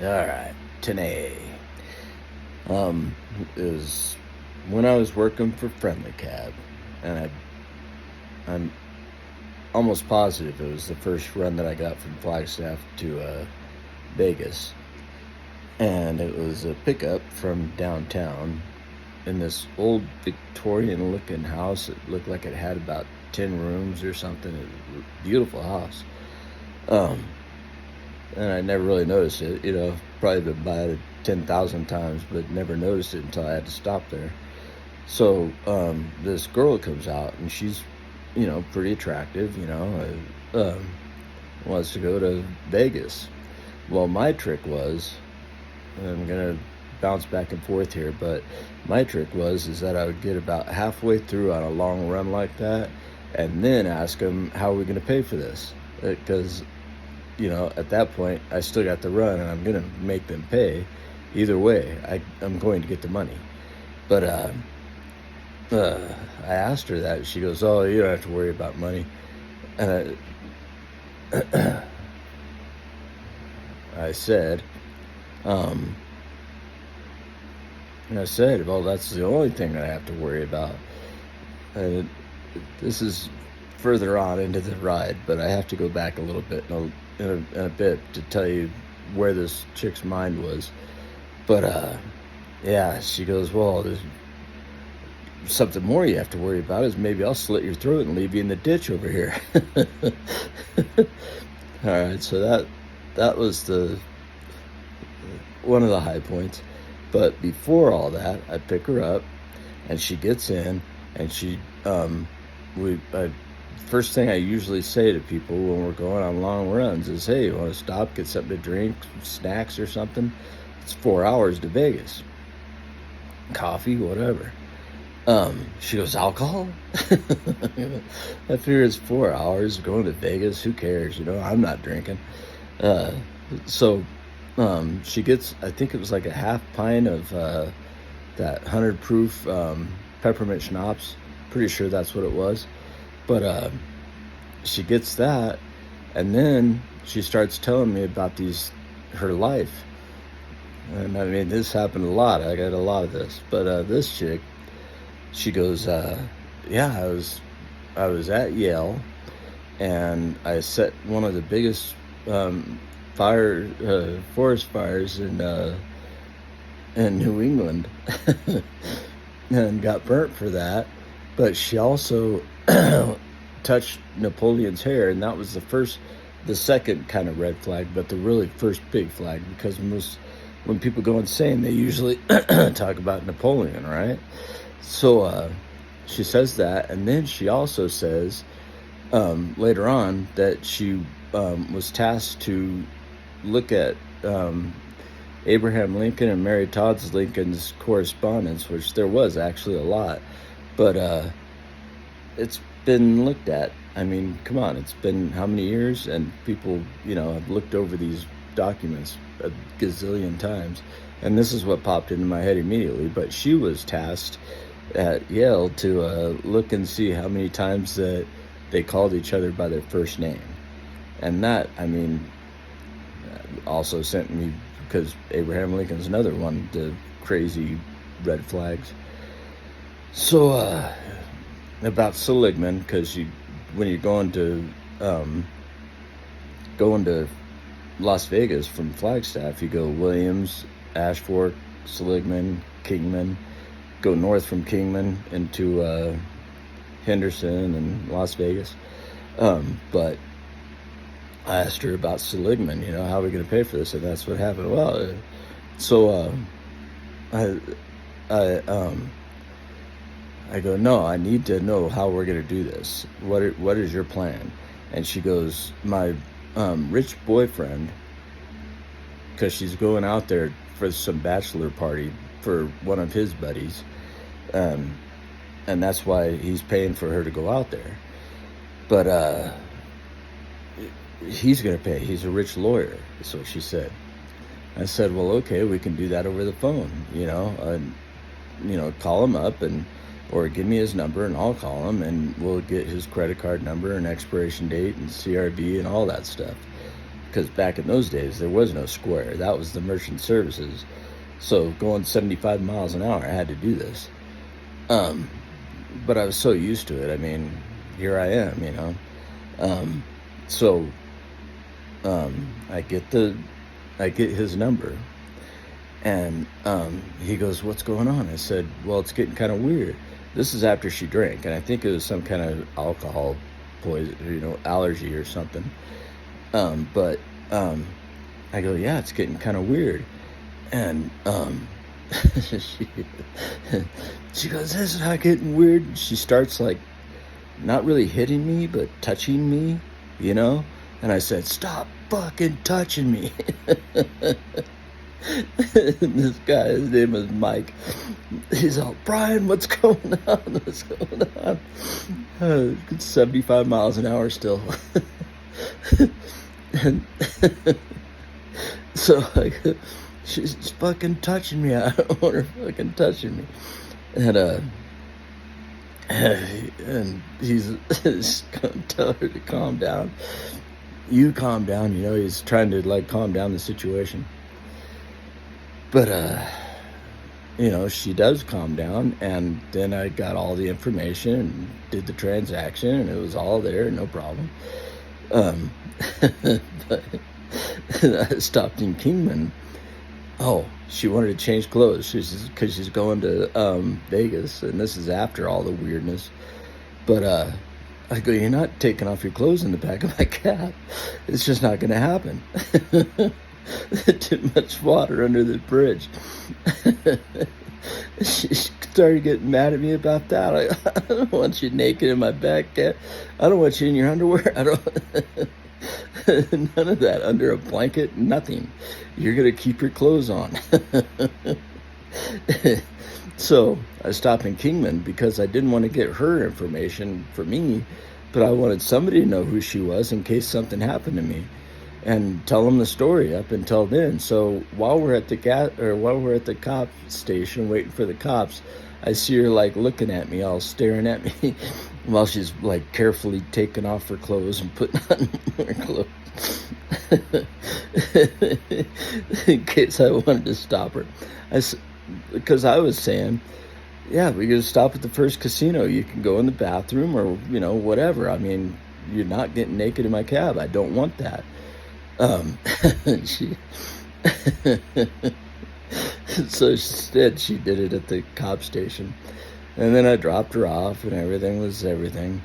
All right, tenay. Um, it was when I was working for Friendly Cab, and I'm almost positive it was the first run that I got from Flagstaff to Vegas, and it was a pickup from downtown in this old Victorian-looking house. It looked like it had about 10 rooms or something. It was a beautiful house. Um, and I never really noticed it. Probably been by it 10,000 times, but never noticed it until I had to stop there. So this girl comes out, and she's, pretty attractive. Wants to go to Vegas. Well, my trick was, and I'm gonna bounce back and forth here, but my trick was is that I would get about halfway through on a long run like that, and then ask them, how are we gonna pay for this? Because at that point, I still got the run, and I'm gonna make them pay. Either way, I'm going to get the money. But I asked her that. She goes, "Oh, you don't have to worry about money." And I said, um, "Well, that's the only thing I have to worry about." And this is further on into the ride, but I have to go back a little bit in a bit to tell you where this chick's mind was. But yeah, she goes, "Well, there's something more you have to worry about is maybe I'll slit your throat and leave you in the ditch over here." All right, so that was the one of the high points. But before all that, I pick her up, and she gets in, and she first thing I usually say to people when we're going on long runs is, "Hey, you want to stop, get something to drink, snacks or something? It's 4 hours to Vegas. Coffee, whatever." She goes, "Alcohol?" I figure it's 4 hours going to Vegas. Who cares? I'm not drinking. Uh, so she gets, I think it was like a half pint of that 100 proof peppermint schnapps. Pretty sure that's what it was. But she gets that, and then she starts telling me about her life. And I mean, this happened a lot. I got a lot of this. But this chick, she goes, "Yeah, I was at Yale, and I set one of the biggest forest fires in New England, and got burnt for that." But she also touched Napoleon's hair, and that was the second kind of red flag, but the really first big flag, because when people go insane, they usually talk about Napoleon, right? So she says that, and then she also says later on that she was tasked to look at Abraham Lincoln and Mary Todd Lincoln's correspondence, which there was actually a lot, but it's been looked at. I mean, come on, it's been how many years? And people, have looked over these documents a gazillion times. And this is what popped into my head immediately. But she was tasked at Yale to look and see how many times that they called each other by their first name. And that, I mean, also sent me, because Abraham Lincoln's another one of the crazy red flags. So, about Seligman, because when you're going to Las Vegas from Flagstaff, you go Williams, Ashford, Seligman, Kingman. Go north from Kingman into Henderson and Las Vegas. But I asked her about Seligman. How are we going to pay for this? And that's what happened. Well, so I go, "No, I need to know how we're going to do this. What is your plan?" And she goes, "My rich boyfriend," because she's going out there for some bachelor party for one of his buddies, and that's why he's paying for her to go out there. But he's going to pay. He's a rich lawyer, is what she said. I said, "Well, okay, we can do that over the phone. Call him up or give me his number, and I'll call him, and we'll get his credit card number and expiration date and CRV and all that stuff." because back in those days, there was no square. That was the merchant services. So going 75 miles an hour, I had to do this. But I was so used to it. I mean, here I am, you know. So I get his number, and he goes, "What's going on?" I said, "Well, it's getting kind of weird." This is after she drank, and I think it was some kind of alcohol poison, you know, allergy or something. But I go, "Yeah, it's getting kind of weird," and she, she goes, "This is not getting weird." She starts like not really hitting me, but touching me, you know? And I said, "Stop fucking touching me." And this guy, his name is Mike. He's all, "Brian, what's going on? What's going on?" 75 miles an hour still. And so like, she's fucking touching me. I don't want her fucking touching me. And he's gonna tell her to calm down. You calm down, you know, he's trying to like calm down the situation. But you know, she does calm down, and then I got all the information and did the transaction, and it was all there, no problem. But I stopped in Kingman. Oh, she wanted to change clothes because she's going to Vegas, and this is after all the weirdness. But I go, "You're not taking off your clothes in the back of my cab. It's just not going to happen." Too much water under the bridge. She started getting mad at me about that. I don't want you naked in my back cab. I don't want you in your underwear. I don't. None of that under a blanket, nothing. You're going to keep your clothes on. So I stopped in Kingman because I didn't want to get her information for me, but I wanted somebody to know who she was in case something happened to me, and tell them the story up until then. So while we're at the cop station waiting for the cops, I see her like looking at me, all staring at me, while she's like carefully taking off her clothes and putting on her clothes. In case I wanted to stop her. Because I was saying, yeah, we could stop at the first casino. You can go in the bathroom or, you know, whatever. I mean, you're not getting naked in my cab. I don't want that. She so instead she did it at the cop station, and then I dropped her off, and everything was everything.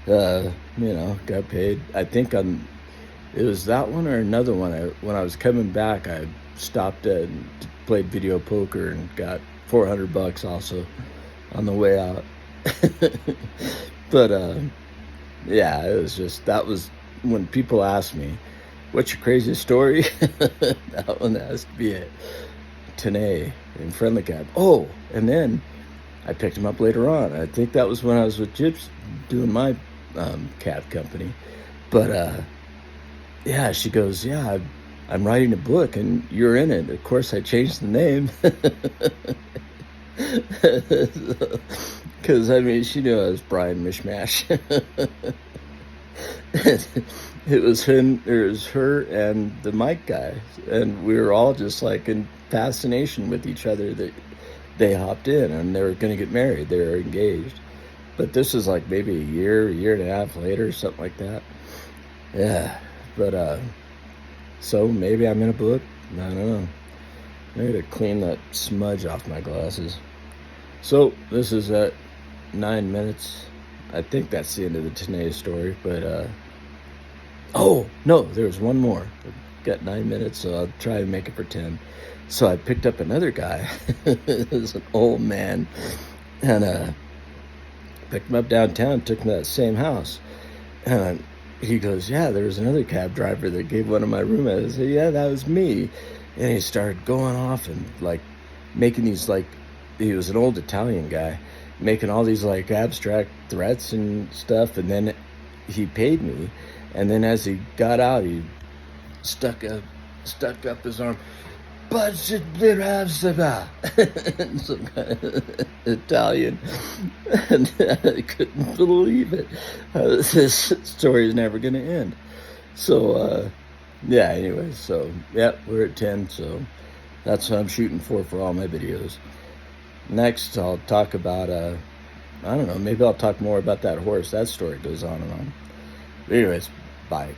You know, got paid. I think it was that one or another one. When I was coming back, I stopped and played video poker and got $400 also on the way out. But yeah, it was just, that was when people ask me, "What's your craziest story?" That one has to be it. Tenay in Friendly Cab. Oh, and then I picked him up later on. I think that was when I was with Jips doing my cab company. But yeah, she goes, "Yeah, I'm writing a book and you're in it." Of course, I changed the name. Because, I mean, she knew I was Brian Mishmash. It was her and the Mike guy, and we were all just like in fascination with each other that they hopped in and they were going to get married. They were engaged, but this was like maybe a year and a half later, something like that. Yeah, but so maybe I'm in a book. I don't know. I gotta clean that smudge off my glasses. So this is at 9 minutes. I think that's the end of the Tenay story, but oh no, there's one more. I've got 9 minutes, so I'll try and make it for 10. So I picked up another guy. It was an old man, and picked him up downtown, took him to that same house, and he goes, "Yeah, there was another cab driver that gave one of my roommates." I said, "Yeah, that was me." And he started going off and like making these, like, he was an old Italian guy, making all these like abstract threats and stuff. And then he paid me, and then as he got out, he stuck up his arm, "But some kind of Italian," and I couldn't believe it. This story is never going to end. So Yeah, anyways, so, yep, we're at 10, so that's what I'm shooting for all my videos. Next, I'll talk about, I don't know, maybe I'll talk more about that horse. That story goes on and on. But anyways, bye.